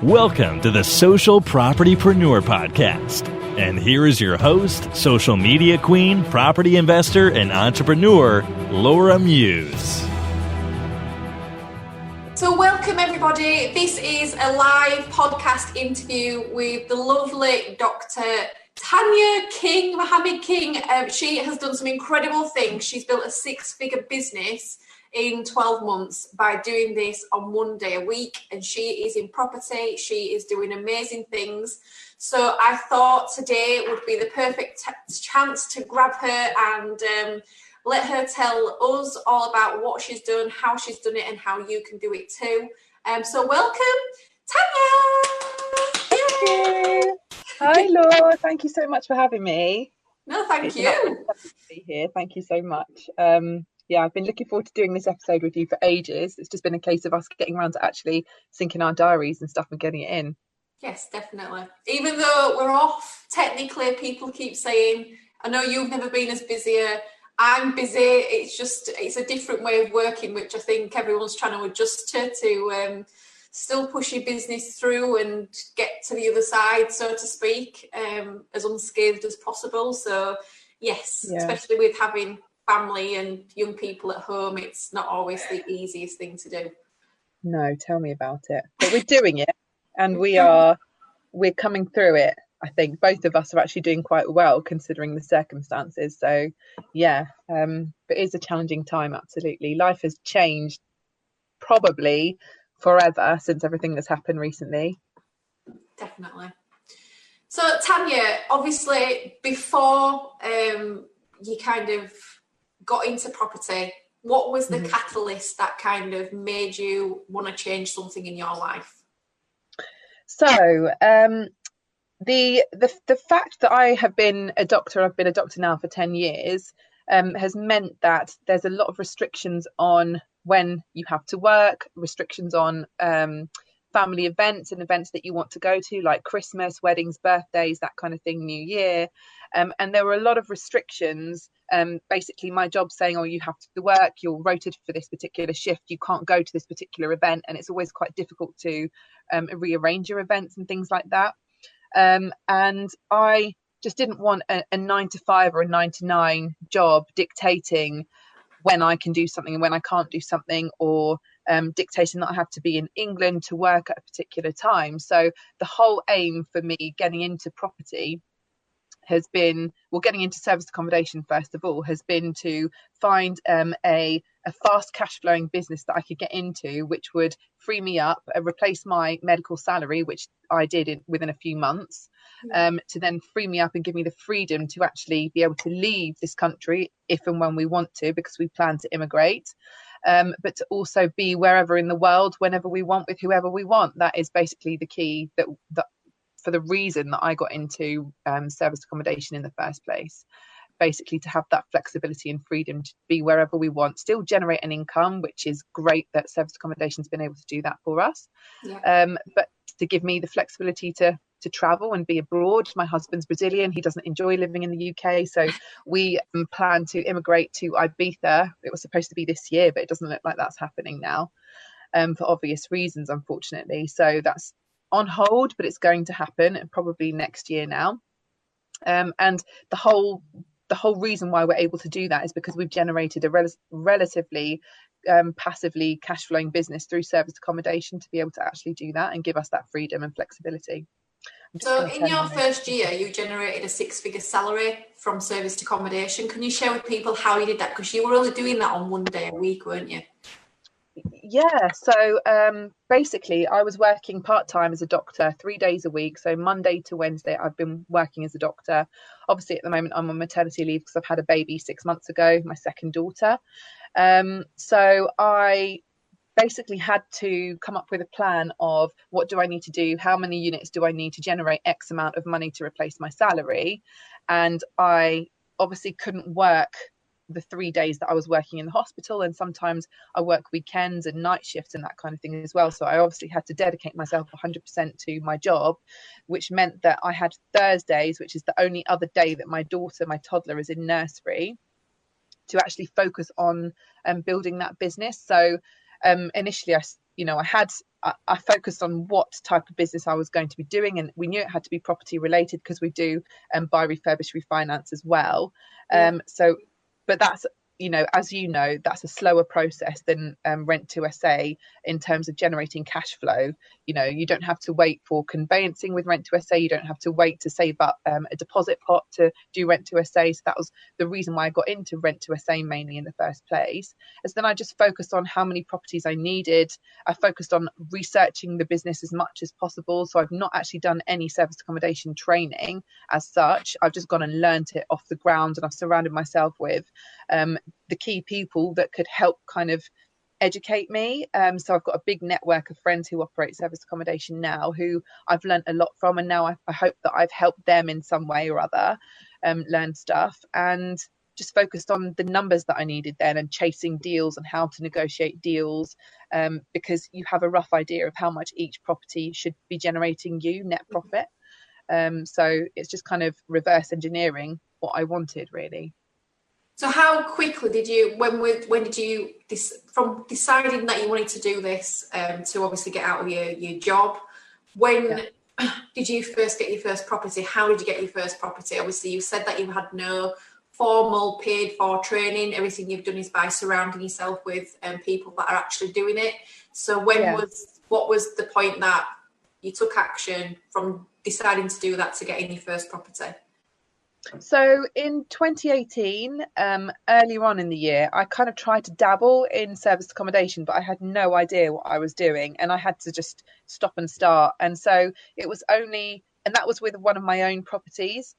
Welcome to the Social Propertypreneur Podcast. And here is your host, social media queen, property investor, and entrepreneur, Laura Muse. So welcome everybody. This is a live podcast interview with the lovely Dr. Tania King-Mohammed. She has done some incredible things. She's built a six-figure business in 12 months by doing this on one day a week, and she is in property. She is doing amazing things. So I thought today would be the perfect chance to grab her and let her tell us all about what she's done, how she's done it, and how you can do it too. So welcome, Tania. Thank you. Hi, Laura. Thank you so much for having me. No, thank you. To be here. Thank you so much. Yeah, I've been looking forward to doing this episode with you for ages. It's just been a case of us getting around to actually syncing our diaries and stuff and getting it in. Yes, definitely. Even though we're off, technically people keep saying, I know you've never been as busy. I'm busy. It's a different way of working, which I think everyone's trying to adjust to still push your business through and get to the other side, so to speak, as unscathed as possible. So yes, yeah. Especially with having family and young people at home, it's not always the easiest thing to do. No, tell me about it. But we're doing it, and we're coming through it. I think both of us are actually doing quite well considering the circumstances. So yeah, but it is a challenging time. Absolutely. Life has changed probably forever since everything that's happened recently. Definitely. So Tania, obviously before you kind of got into property, what was the catalyst that kind of made you want to change something in your life? So the fact that I have been a doctor, I've been a doctor now for 10 years, has meant that there's a lot of restrictions on when you have to work, restrictions on family events and events that you want to go to, like Christmas, weddings, birthdays, that kind of thing, New Year. And there were a lot of restrictions. Basically, my job saying, oh, you have to work, you're rotated for this particular shift, you can't go to this particular event. And it's always quite difficult to rearrange your events and things like that. And I just didn't want a 9-to-5 or a 9-to-9 job dictating when I can do something and when I can't do something, or dictating that I have to be in England to work at a particular time. So the whole aim for me getting into property has been, well, getting into serviced accommodation first of all, has been to find a fast cash flowing business that I could get into, which would free me up, replace my medical salary, which I did within a few months, to then free me up and give me the freedom to actually be able to leave this country if and when we want to, because we plan to immigrate, but to also be wherever in the world, whenever we want, with whoever we want. That is basically the key, that for the reason that I got into serviced accommodation in the first place. Basically, to have that flexibility and freedom to be wherever we want, still generate an income, which is great that serviced accommodation has been able to do that for us. Yeah. But to give me the flexibility to travel and be abroad. My husband's Brazilian. He doesn't enjoy living in the UK. So we plan to immigrate to Ibiza. It was supposed to be this year, but it doesn't look like that's happening now, for obvious reasons, unfortunately. So that's on hold, but it's going to happen probably next year now. And the whole reason why we're able to do that is because we've generated a relatively passively cash flowing business through serviced accommodation to be able to actually do that and give us that freedom and flexibility. So in your first year, you generated a 6-figure salary from serviced accommodation. Can you share with people how you did that? Because you were only doing that on one day a week, weren't you? Yeah, so basically I was working part-time as a doctor 3 days a week. So Monday to Wednesday I've been working as a doctor. Obviously at the moment I'm on maternity leave because I've had a baby 6 months ago, my second daughter. So I basically had to come up with a plan of what do I need to do, how many units do I need to generate X amount of money to replace my salary. And I obviously couldn't work the 3 days that I was working in the hospital, and sometimes I work weekends and night shifts and that kind of thing as well. So I obviously had to dedicate myself 100% to my job, which meant that I had Thursdays, which is the only other day that my daughter, my toddler, is in nursery, to actually focus on building that business. So initially I I focused on what type of business I was going to be doing, and we knew it had to be property related because we do buy, refurbish, refinance as well. But that's, as that's a slower process than rent to SA in terms of generating cash flow. You don't have to wait for conveyancing with rent to SA. You don't have to wait to save up a deposit pot to do rent to SA. So that was the reason why I got into rent to SA mainly in the first place. As then I just focused on how many properties I needed. I focused on researching the business as much as possible. So I've not actually done any serviced accommodation training as such. I've just gone and learned it off the ground, and I've surrounded myself with the key people that could help kind of educate me. So I've got a big network of friends who operate serviced accommodation now, who I've learned a lot from, and now I hope that I've helped them in some way or other learn stuff, and just focused on the numbers that I needed then, and chasing deals and how to negotiate deals, because you have a rough idea of how much each property should be generating you net profit. So it's just kind of reverse engineering what I wanted, really. So how quickly did you, when did you, from deciding that you wanted to do this, to obviously get out of your job, when did you first get your first property? How did you get your first property? Obviously you said that you had no formal paid for training. Everything you've done is by surrounding yourself with people that are actually doing it. So what was the point that you took action from deciding to do that to getting your first property? So in 2018, earlier on in the year, I kind of tried to dabble in serviced accommodation, but I had no idea what I was doing, and I had to just stop and start. And so it was and that was with one of my own properties.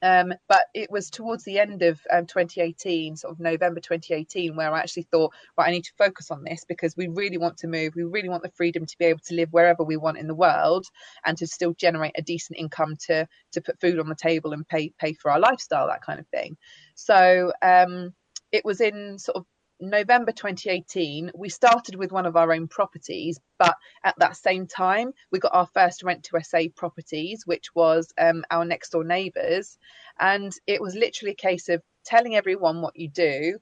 But it was towards the end of 2018, sort of November 2018, where I actually thought, right, I need to focus on this, because we really want to move. We really want the freedom to be able to live wherever we want in the world, and to still generate a decent income to put food on the table and pay for our lifestyle, that kind of thing. So it was in sort of November 2018, we started with one of our own properties, but at that same time, we got our first rent to SA properties, which was our next door neighbours. And it was literally a case of telling everyone what you do,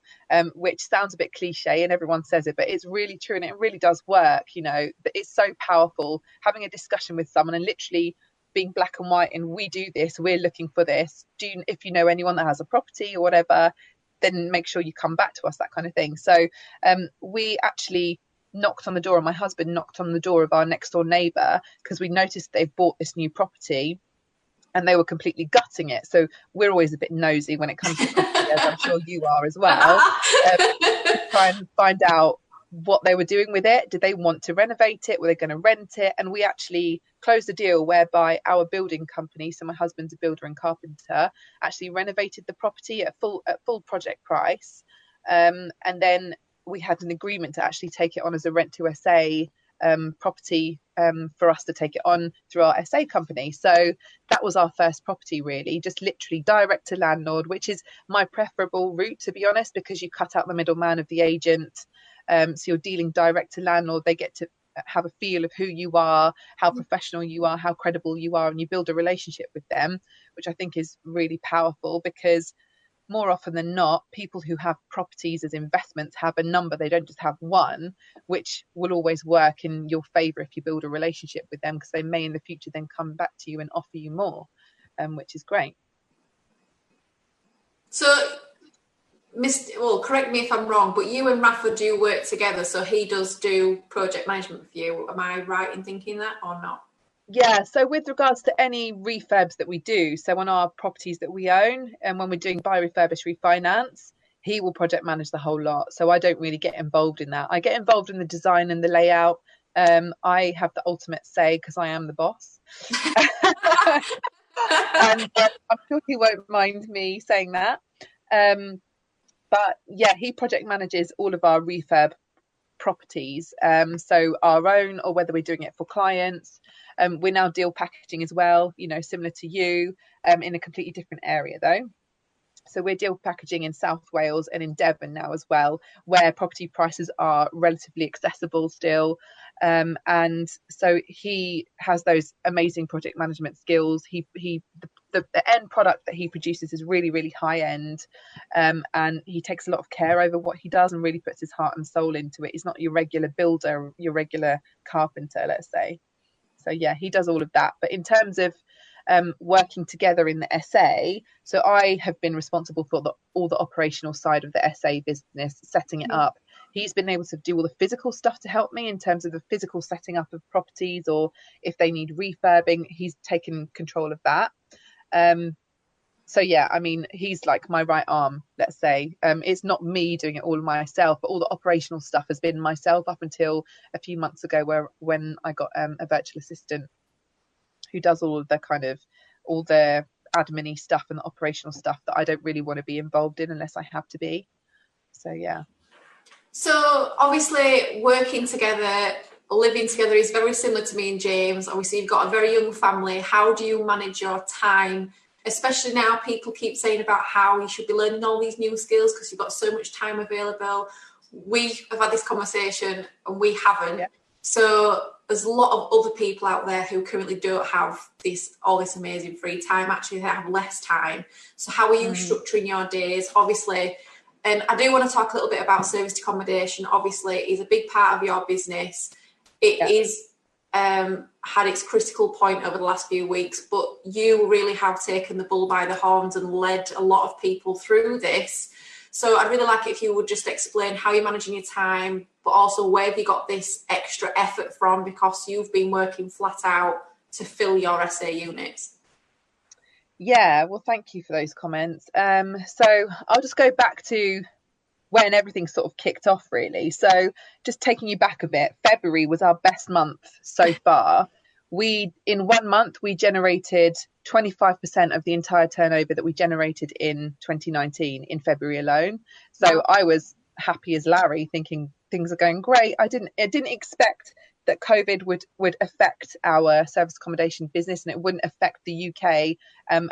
which sounds a bit cliche and everyone says it, but it's really true, and it really does work. It's so powerful having a discussion with someone and literally being black and white, and we do this, we're looking for this. If you know anyone that has a property or whatever, then make sure you come back to us, that kind of thing. So we actually knocked on the door, and my husband knocked on the door of our next door neighbour, because we noticed they've bought this new property and they were completely gutting it. So we're always a bit nosy when it comes to property, as I'm sure you are as well. Try and find out what they were doing with it. Did they want to renovate it? Were they going to rent it? And we actually closed a deal whereby our building company, so my husband's a builder and carpenter, actually renovated the property at full project price. And then we had an agreement to actually take it on as a rent to SA property, for us to take it on through our SA company. So that was our first property, really, just literally direct to landlord, which is my preferable route, to be honest, because you cut out the middleman of the agent. So you're dealing direct to landlord. They get to have a feel of who you are, how professional you are, how credible you are, and you build a relationship with them, which I think is really powerful, because more often than not, people who have properties as investments have a number. They don't just have one, which will always work in your favour if you build a relationship with them, because they may in the future then come back to you and offer you more, which is great. So, correct me if I'm wrong, but you and Rafa do work together, so he does do project management for you. Am I right in thinking that, or not? Yeah, so with regards to any refurbs that we do, so on our properties that we own, and when we're doing buy, refurbish, refinance, he will project manage the whole lot. So I don't really get involved in that. I get involved in the design and the layout. I have the ultimate say because I am the boss. And I'm sure he won't mind me saying that. But yeah, he project manages all of our refurb properties, so our own, or whether we're doing it for clients. We're now deal packaging as well, similar to you, in a completely different area though. So we're deal packaging in South Wales and in Devon now as well, where property prices are relatively accessible still. And so he has those amazing project management skills. The the end product that he produces is really, really high end, and he takes a lot of care over what he does and really puts his heart and soul into it. He's not your regular builder, your regular carpenter, let's say. So yeah, he does all of that. But in terms of working together in the SA, so I have been responsible for all the operational side of the SA business, setting it up. He's been able to do all the physical stuff to help me in terms of the physical setting up of properties, or if they need refurbing, he's taken control of that. So yeah, I mean, he's like my right arm, let's say. It's not me doing it all myself, but all the operational stuff has been myself up until a few months ago, when I got a virtual assistant who does all of the all the admin-y stuff and the operational stuff that I don't really want to be involved in unless I have to be. So yeah. So obviously working together, living together is very similar to me and James. Obviously you've got a very young family. How do you manage your time? Especially now people keep saying about how you should be learning all these new skills because you've got so much time available. We have had this conversation and we haven't. Yeah. So there's a lot of other people out there who currently don't have all this amazing free time. Actually, they have less time. So how are you structuring your days? Obviously, and I do want to talk a little bit about serviced accommodation. Obviously, it's a big part of your business. It is had its critical point over the last few weeks, but you really have taken the bull by the horns and led a lot of people through this. So I'd really like it if you would just explain how you're managing your time, but also where have you got this extra effort from, because you've been working flat out to fill your SA units. Yeah, well, thank you for those comments. So I'll just go back to when everything sort of kicked off, really. So just taking you back a bit, February was our best month so far. In 1 month, we generated 25% of the entire turnover that we generated in 2019 in February alone. So I was happy as Larry, thinking things are going great. I didn't expect that COVID would affect our service accommodation business, and it wouldn't affect the UK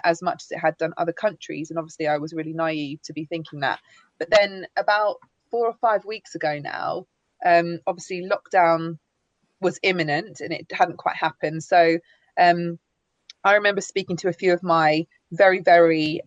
as much as it had done other countries. And obviously I was really naive to be thinking that. But then about 4 or 5 weeks ago now, obviously lockdown was imminent and it hadn't quite happened. So I remember speaking to a few of my very, very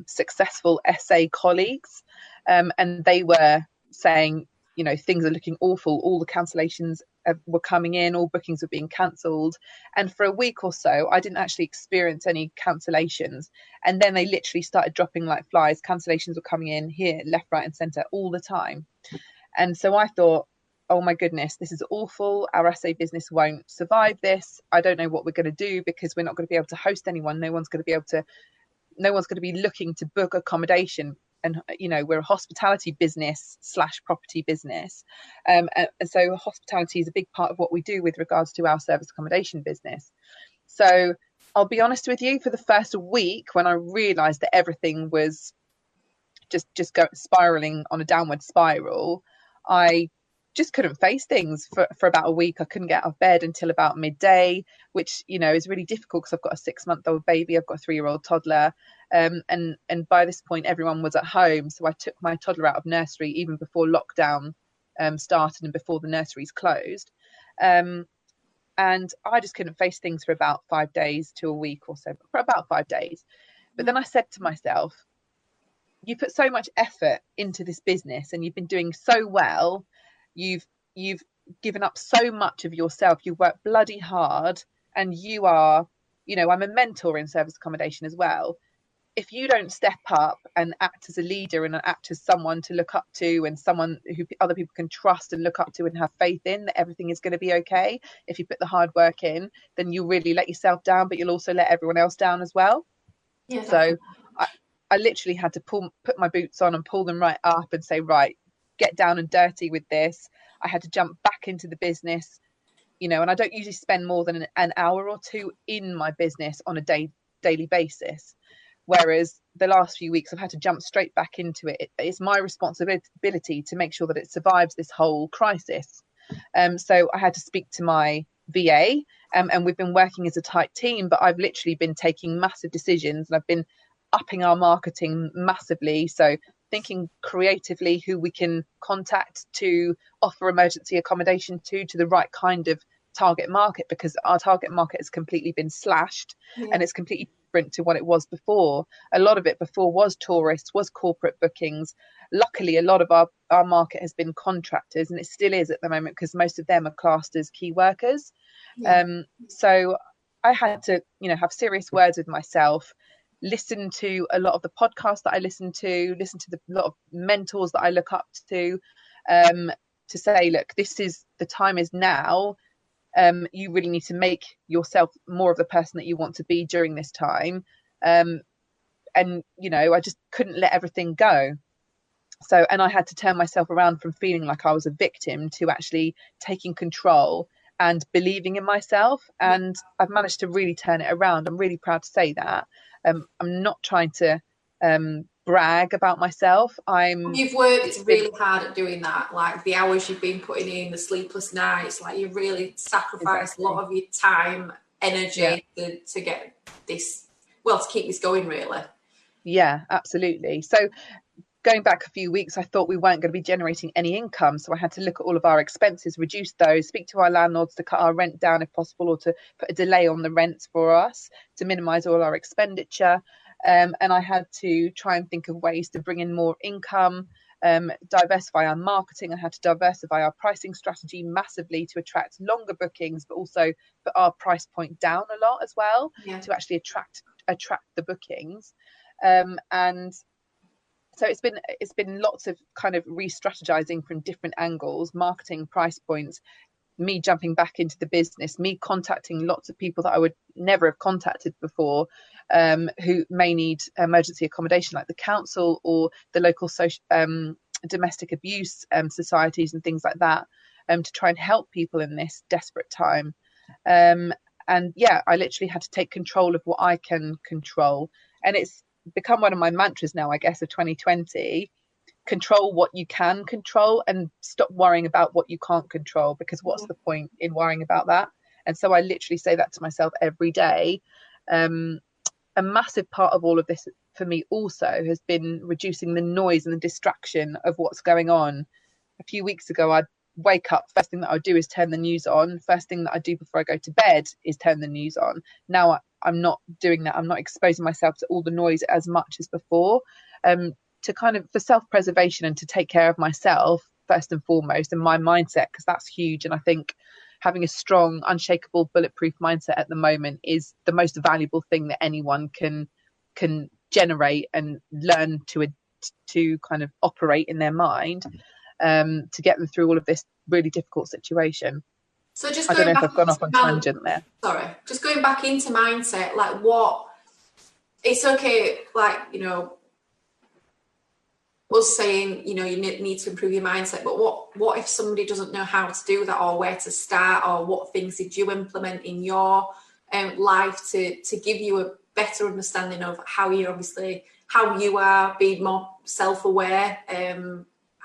successful SA colleagues, and they were saying, you know, things are looking awful. All the cancellations were coming in, all bookings were being cancelled. And for a week or so, I didn't actually experience any cancellations. And then they literally started dropping like flies. Cancellations were coming in here, left, right and centre all the time. And so I thought, oh my goodness, this is awful. Our SA business won't survive this. I don't know what we're going to do, because we're not going to be able to host anyone. No one's going to be looking to book accommodation. And, you know, we're a hospitality business / property business. And so hospitality is a big part of what we do with regards to our service accommodation business. So I'll be honest with you, for the first week, when I realised that everything was just spiralling on a downward spiral, I just couldn't face things for about a week. I couldn't get out of bed until about midday, which, you know, is really difficult because I've got a 6-month-old baby. I've got a 3-year-old toddler. And by this point, everyone was at home. So I took my toddler out of nursery even before lockdown started and before the nurseries closed. And I just couldn't face things for about 5 days to a week or so, for about 5 days. But then I said to myself, you put so much effort into this business and you've been doing so well. You've given up so much of yourself. You work bloody hard, and you are, you know, I'm a mentor in service accommodation as well. If you don't step up and act as a leader and act as someone to look up to, and someone who other people can trust and look up to and have faith in that everything is going to be okay, if you put the hard work in, then you'll really let yourself down, but you'll also let everyone else down as well. Yeah. So I literally had to put my boots on and pull them right up and say, right, get down and dirty with this. I had to jump back into the business, you know, and I don't usually spend more than an hour or two in my business on a daily basis. Whereas the last few weeks I've had to jump straight back into it. It's my responsibility to make sure that it survives this whole crisis. So I had to speak to my VA, and we've been working as a tight team, but I've literally been taking massive decisions, and I've been upping our marketing massively. So thinking creatively who we can contact to offer emergency accommodation to the right kind of target market, because our target market has completely been slashed and it's completely different to what it was before. A lot of it before was tourists, was corporate bookings. Luckily, a lot of our market has been contractors, and it still is at the moment, because most of them are classed as key workers. So I had to, have serious words with myself, listen to a lot of the podcasts that I listen to a lot of mentors that I look up to say, look, the time is now. You really need to make yourself more of the person that you want to be during this time. And, I just couldn't let everything go. So, and I had to turn myself around from feeling like I was a victim to actually taking control and believing in myself. And I've managed to really turn it around. I'm really proud to say that. I'm not trying to brag about myself. You've worked really hard at doing that, like the hours you've been putting in, the sleepless nights, like you've really sacrificed a lot of your time, energy to get this, to keep this going, really. Yeah, absolutely. So going back a few weeks, I thought we weren't going to be generating any income. So I had to look at all of our expenses, reduce those, speak to our landlords to cut our rent down if possible, or to put a delay on the rents for us to minimise all our expenditure. And I had to try and think of ways to bring in more income, diversify our marketing. I had to diversify our pricing strategy massively to attract longer bookings, but also put our price point down a lot as well to actually attract the bookings. And so it's been lots of kind of re-strategizing from different angles, marketing, price points, me jumping back into the business, me contacting lots of people that I would never have contacted before, who may need emergency accommodation, like the council or the local social domestic abuse societies and things like that, to try and help people in this desperate time. And I literally had to take control of what I can control. And it's become one of my mantras now, I guess, of 2020. Control what you can control and stop worrying about what you can't control, because what's the point in worrying about that? And so I literally say that to myself every day. A massive part of all of this for me also has been reducing the noise and the distraction of what's going on. A few weeks ago, I'd wake up, first thing that I would do is turn the news on. First thing that I do before I go to bed is turn the news on. Now I'm not doing that. I'm not exposing myself to all the noise as much as before. To kind of, for self-preservation and to take care of myself first and foremost, and my mindset, because that's huge. And I think having a strong, unshakable, bulletproof mindset at the moment is the most valuable thing that anyone can generate and learn to kind of operate in their mind, to get them through all of this really difficult situation. So just I don't know if I've gone off on tangent there. Sorry. Just going back into mindset, like it's okay, like, us saying, you need to improve your mindset, but what if somebody doesn't know how to do that, or where to start, or what things did you implement in your life to give you a better understanding of how you are, being more self-aware,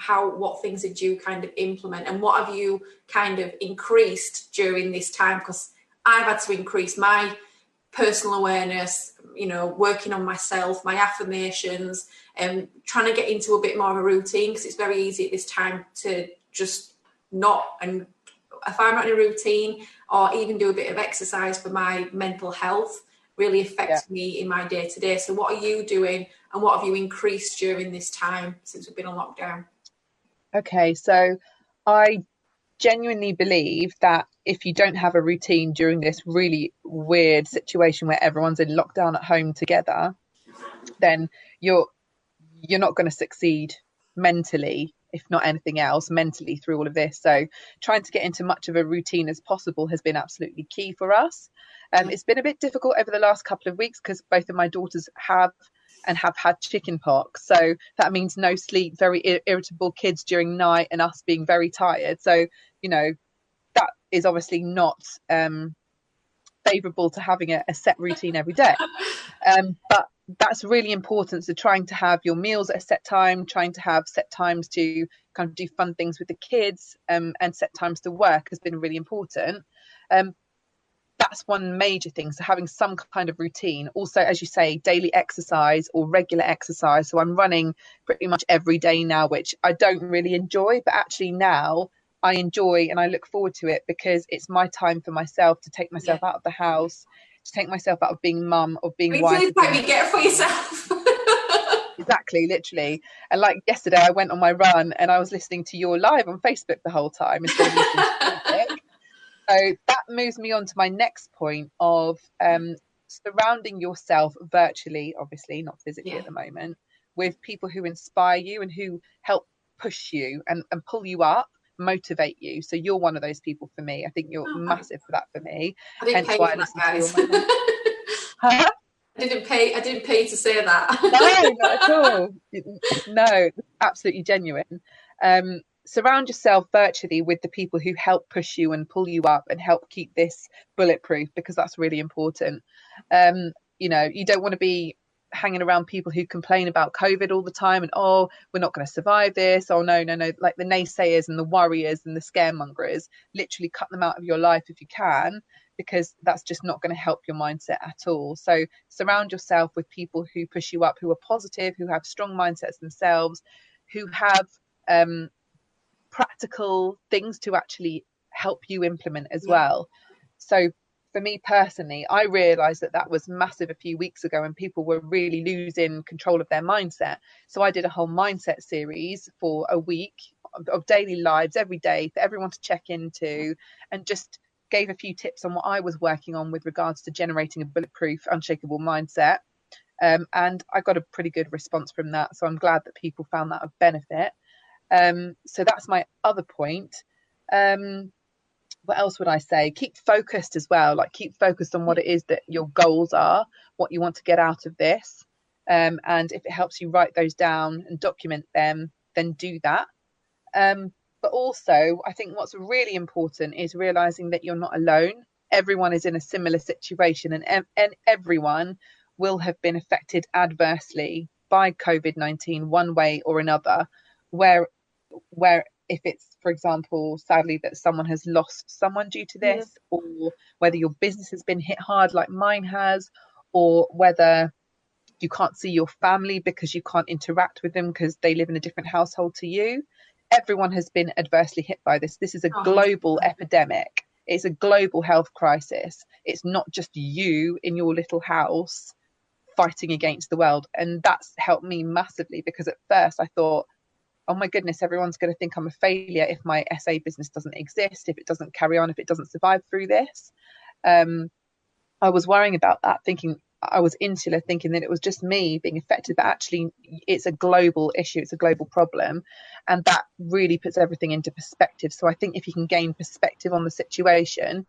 what things did you kind of implement, and what have you kind of increased during this time? Because I've had to increase my personal awareness, working on myself, my affirmations, and trying to get into a bit more of a routine, because it's very easy at this time to just not. And if I'm not in a routine, or even do a bit of exercise for my mental health, really affects me in my day to day. So what are you doing, and what have you increased during this time since we've been on lockdown? Okay, so I genuinely believe that if you don't have a routine during this really weird situation where everyone's in lockdown at home together, then you're not going to succeed mentally, if not anything else, mentally through all of this. So trying to get into much of a routine as possible has been absolutely key for us. It's been a bit difficult over the last couple of weeks because both of my daughters have had chicken pox. So that means no sleep, very irritable kids during night, and us being very tired. So, that is obviously not favourable to having a set routine every day. But that's really important. So trying to have your meals at a set time, trying to have set times to kind of do fun things with the kids, and set times to work has been really important. That's one major thing. So having some kind of routine. Also, as you say, daily exercise or regular exercise. So I'm running pretty much every day now, which I don't really enjoy, but actually now I enjoy and I look forward to it, because it's my time for myself to take myself out of the house, to take myself out of being mum, of being Until wife. it's time you get it for yourself. Exactly, literally. And like yesterday, I went on my run and I was listening to your live on Facebook the whole time instead of listening to music. So that moves me on to my next point of surrounding yourself virtually, obviously not physically at the moment, with people who inspire you and who help push you and pull you up, motivate you. So you're one of those people for me. I think you're massive for that for me. I didn't Hence pay why for I that, listen guys. to you on my Huh? I didn't pay to say that. No, not at all. No, absolutely genuine. Surround yourself virtually with the people who help push you and pull you up and help keep this bulletproof, because that's really important. You know, you don't want to be hanging around people who complain about COVID all the time and, oh, we're not going to survive this. Oh, no, like the naysayers and the worriers and the scaremongers. Literally cut them out of your life if you can, because that's just not going to help your mindset at all. So surround yourself with people who push you up, who are positive, who have strong mindsets themselves, who have practical things to actually help you implement as well. So for me personally, I realized that was massive a few weeks ago, and people were really losing control of their mindset. So I did a whole mindset series for a week of daily lives every day for everyone to check into, and just gave a few tips on what I was working on with regards to generating a bulletproof, unshakable mindset. And I got a pretty good response from that. So I'm glad that people found that of benefit. So that's my other point. What else would I say? Keep focused as well. Like, keep focused on what it is that your goals are, what you want to get out of this. And if it helps you write those down and document them, then do that. But also, I think what's really important is realizing that you're not alone. Everyone is in a similar situation, and everyone will have been affected adversely by COVID-19 one way or another, where if it's, for example, sadly, that someone has lost someone due to this, or whether your business has been hit hard like mine has, or whether you can't see your family because you can't interact with them because they live in a different household to you. Everyone has been adversely hit by this. This is a global epidemic. It's a global health crisis. It's not just you in your little house fighting against the world. And that's helped me massively, because at first I thought, oh my goodness, everyone's going to think I'm a failure if my SA business doesn't exist, if it doesn't carry on, if it doesn't survive through this. I was worrying about that, thinking I was insular, thinking that it was just me being affected, but actually it's a global issue, it's a global problem, and that really puts everything into perspective. So I think if you can gain perspective on the situation,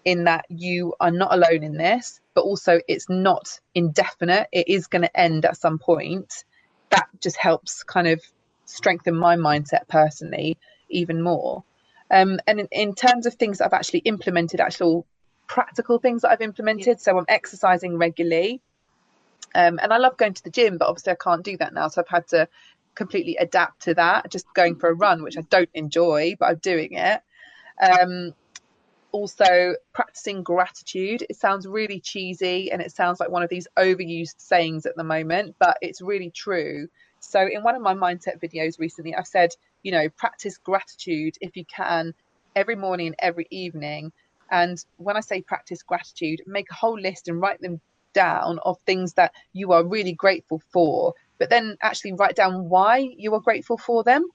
in that you are not alone in this, but also it's not indefinite, it is going to end at some point, that just helps kind of strengthen my mindset personally even more. And in terms of things that I've actually implemented, actual practical things that I've implemented, so I'm exercising regularly, and I love going to the gym, but obviously I can't do that now, so I've had to completely adapt to that, just going for a run, which I don't enjoy, but I'm doing it. Also practicing gratitude. It sounds really cheesy and it sounds like one of these overused sayings at the moment, but it's really true. So in one of my mindset videos recently, I've said, you know, practice gratitude if you can every morning and every evening. And when I say practice gratitude, make a whole list and write them down of things that you are really grateful for, but then actually write down why you are grateful for them.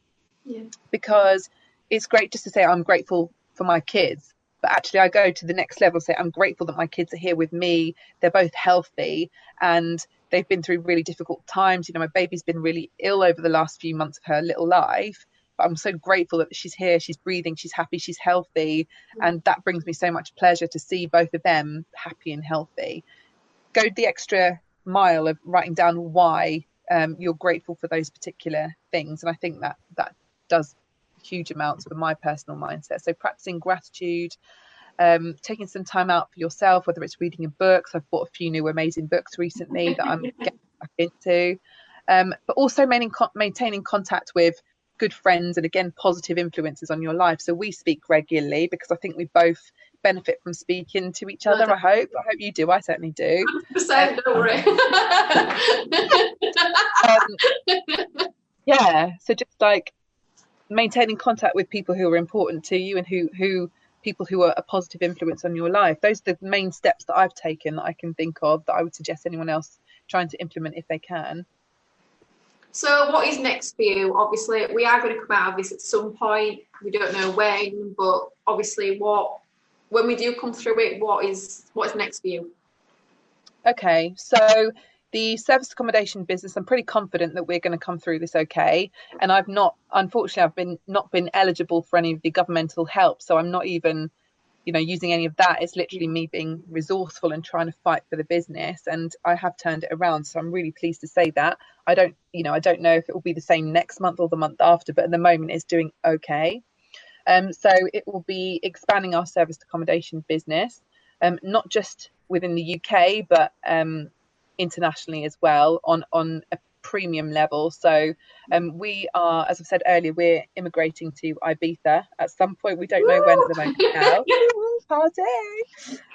Because it's great just to say I'm grateful for my kids, but actually I go to the next level, say I'm grateful that my kids are here with me, they're both healthy and they've been through really difficult times. You know, my baby's been really ill over the last few months of her little life, but I'm so grateful that she's here, she's breathing, she's happy, she's healthy, and that brings me so much pleasure to see both of them happy and healthy. Go the extra mile of writing down why you're grateful for those particular things, and I think that does huge amounts for my personal mindset. So practicing gratitude, taking some time out for yourself, whether it's reading a book. So I've bought a few new amazing books recently that I'm getting back into, but also maintaining contact with good friends and, again, positive influences on your life. So we speak regularly because I think we both benefit from speaking to each other. I hope you do. I certainly do. 100%, don't worry. Yeah, so just like maintaining contact with people who are important to you and who people who are a positive influence on your life. Those are the main steps that I've taken that I can think of that I would suggest anyone else trying to implement if they can. So what is next for you? Obviously, we are going to come out of this at some point. We don't know when, but obviously when we do come through it, what is next for you? Okay, so the serviced accommodation business, I'm pretty confident that we're going to come through this okay. And unfortunately, I've not been eligible for any of the governmental help. So I'm not even, using any of that. It's literally me being resourceful and trying to fight for the business. And I have turned it around. So I'm really pleased to say that. I don't know if it will be the same next month or the month after, but at the moment it's doing okay. So it will be expanding our serviced accommodation business, not just within the UK, but internationally as well on a premium level. So we are, as I've said earlier, we're immigrating to Ibiza at some point. We don't know when at the moment now. Party!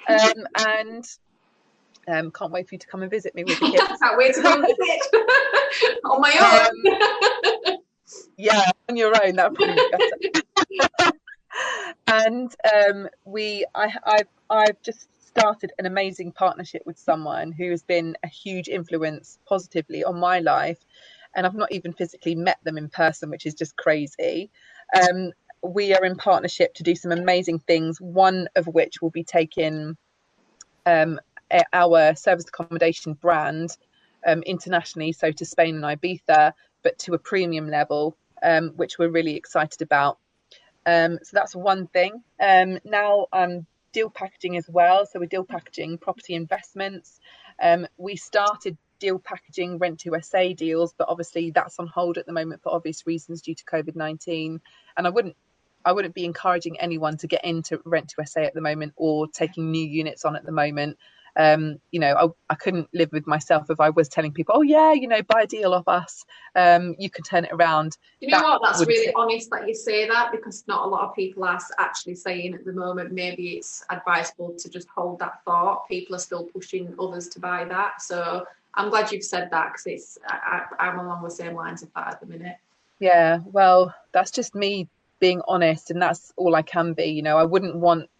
And can't wait for you to come and visit me with the kids. Can't wait to come and visit on my own. Yeah, on your own, that would probably be better. And I've just started an amazing partnership with someone who has been a huge influence positively on my life, and I've not even physically met them in person, which is just crazy. We are in partnership to do some amazing things, one of which will be taking our serviced accommodation brand internationally, so to Spain and Ibiza, but to a premium level, which we're really excited about. So that's one thing. Now I'm deal packaging as well. So we're deal packaging property investments. We started deal packaging rent to SA deals, but obviously that's on hold at the moment for obvious reasons due to COVID-19. And I wouldn't be encouraging anyone to get into rent to SA at the moment or taking new units on at the moment. I couldn't live with myself if I was telling people, oh yeah, buy a deal off us, you can turn it around. You know what, that's really honest that you say that, because not a lot of people are actually saying at the moment maybe it's advisable to just hold that thought. People are still pushing others to buy that, so I'm glad you've said that, because I'm along the same lines of that at the minute. Yeah, well, that's just me being honest, and that's all I can be. I wouldn't want,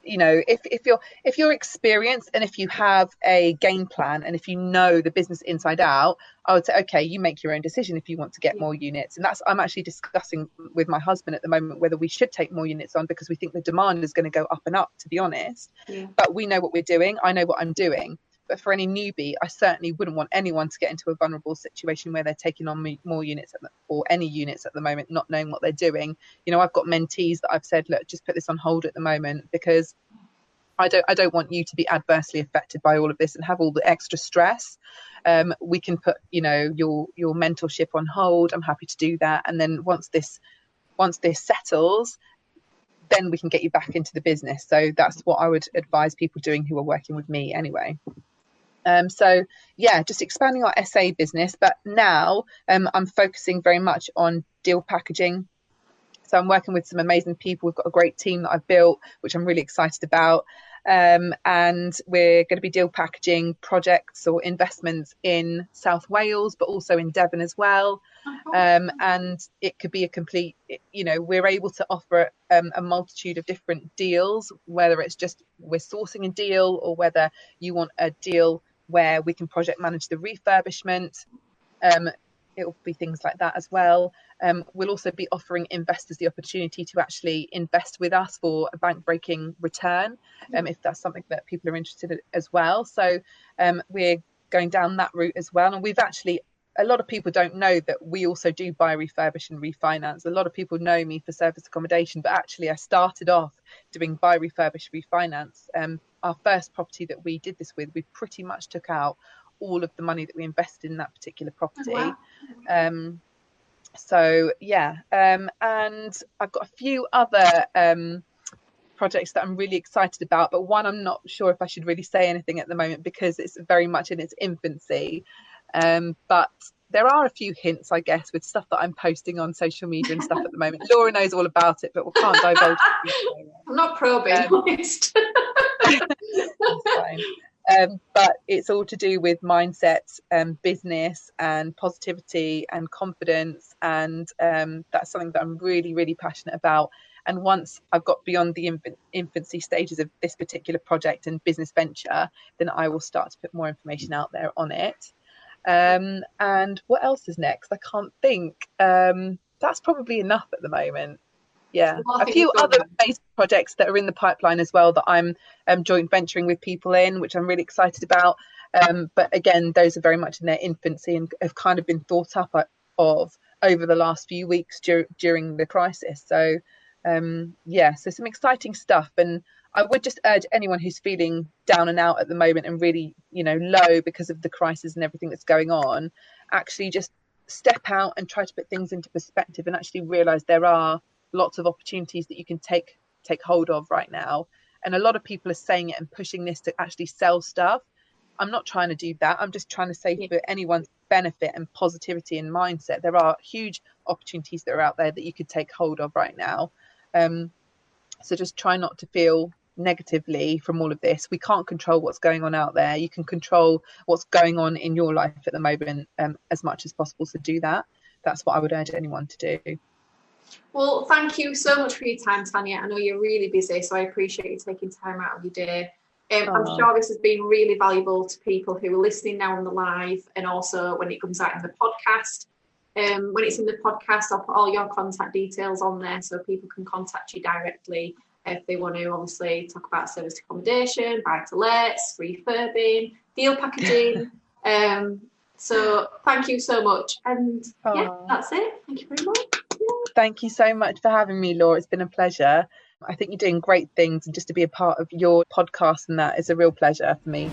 if you're experienced and if you have a game plan and if you know the business inside out, I would say, okay, you make your own decision if you want to get more units. And I'm actually discussing with my husband at the moment whether we should take more units on, because we think the demand is going to go up and up, to be honest. Yeah. But we know what we're doing. I know what I'm doing. But for any newbie, I certainly wouldn't want anyone to get into a vulnerable situation where they're taking on more units or any units at the moment, not knowing what they're doing. I've got mentees that I've said, look, just put this on hold at the moment, because I don't want you to be adversely affected by all of this and have all the extra stress. We can put, your mentorship on hold. I'm happy to do that. And then once this settles, then we can get you back into the business. So that's what I would advise people doing who are working with me anyway. So yeah, just expanding our SA business, but now I'm focusing very much on deal packaging. So I'm working with some amazing people. We've got a great team that I've built, which I'm really excited about. And we're going to be deal packaging projects or investments in South Wales, but also in Devon as well. And it could be a complete, we're able to offer a multitude of different deals, whether it's just we're sourcing a deal or whether you want a deal where we can project manage the refurbishment. It will be things like that as well. We'll also be offering investors the opportunity to actually invest with us for a bank-breaking return, if that's something that people are interested in as well. So we're going down that route as well. And a lot of people don't know that we also do buy, refurbish and refinance. A lot of people know me for serviced accommodation, but actually I started off doing buy, refurbish, refinance. Our first property that we did this with, we pretty much took out all of the money that we invested in that particular property. Oh, wow. So yeah, and I've got a few other projects that I'm really excited about, but one I'm not sure if I should really say anything at the moment because it's very much in its infancy. But there are a few hints, I guess, with stuff that I'm posting on social media and stuff at the moment. Laura knows all about it, but we can't divulge. I'm not probing, honest. That's fine. But it's all to do with mindset, business and positivity and confidence. And that's something that I'm really, really passionate about. And once I've got beyond the infancy stages of this particular project and business venture, then I will start to put more information out there on it. And what else is next? I can't think. That's probably enough at the moment. Yeah, a few other amazing projects that are in the pipeline as well that I'm joint venturing with people in, which I'm really excited about. But again, those are very much in their infancy and have kind of been thought up of over the last few weeks during the crisis. So so some exciting stuff. And I would just urge anyone who's feeling down and out at the moment and really, low because of the crisis and everything that's going on, actually just step out and try to put things into perspective and actually realize there are lots of opportunities that you can take hold of right now. And a lot of people are saying it and pushing this to actually sell stuff. I'm not trying to do that. I'm just trying to say for anyone's benefit and positivity and mindset, there are huge opportunities that are out there that you could take hold of right now. So just try not to feel negatively from all of this. We can't control what's going on out there. You can control what's going on in your life at the moment as much as possible. So do that. That's what I would urge anyone to do. Well, thank you so much for your time, Tania. I know you're really busy, so I appreciate you taking time out of your day. I'm sure this has been really valuable to people who are listening now on the live, and also when it comes out in the podcast. When it's in the podcast, I'll put all your contact details on there so people can contact you directly if they want to obviously talk about serviced accommodation, buy-to-lets, refurbing, deal packaging. So thank you so much. And that's it. Thank you very much. Thank you so much for having me, Laura. It's been a pleasure. I think you're doing great things, and just to be a part of your podcast and that is a real pleasure for me.